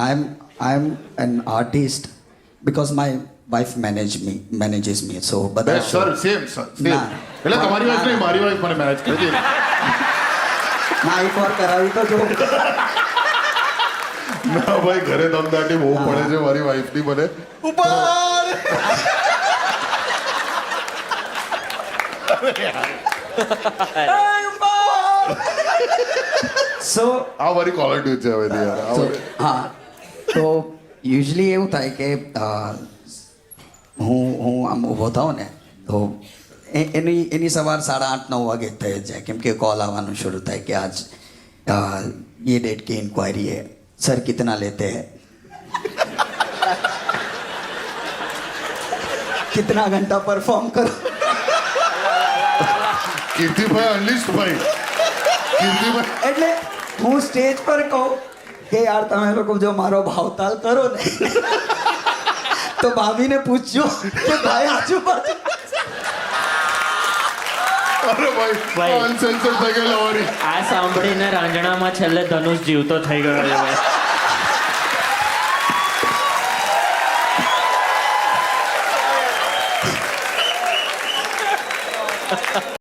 I'm an artist because my wife manages me. So બધા sir same ના. એટલે તમારી વાઈફ નહીં મારી વાઈફ મને મેનેજ કરે છે ના એકવાર કરાવી તો જો. ના ભાઈ ઘરે દમદાટી બહુ પડે છે મારી વાઈફની મને ઉપર So આ મારી કોલર ટ્યુન છે હવે યાર so હા તો યુઝલી એવું થાય કે હું આમ ઊભો થાઉં ને તો એની સવાર 8:30-9 વાગે થઈ જ જાય કેમ કે કોલ આવવાનું શરૂ થાય કે આજ ये डेट की इंक्वायरी है सर कितना लेते हैं कितना घंटा परफॉर्म करो કીર્તિભાઈ અનલિસ્ટ ભાઈ કીર્તિભાઈ એટલે હું સ્ટેજ પર કહું કે યાર તમે લોકો જો મારો ભાવતાલ કરો ને તો ભાભીને પૂછજો કે ભાઈ આજુબાજુ અરે ભાઈ અનસેન્સર થઈ ગયેલા વારી આ સાંભળીને રાંજણામાં છેલ્લે ધનુષ જીવતો થઈ ગયો છે ભાઈ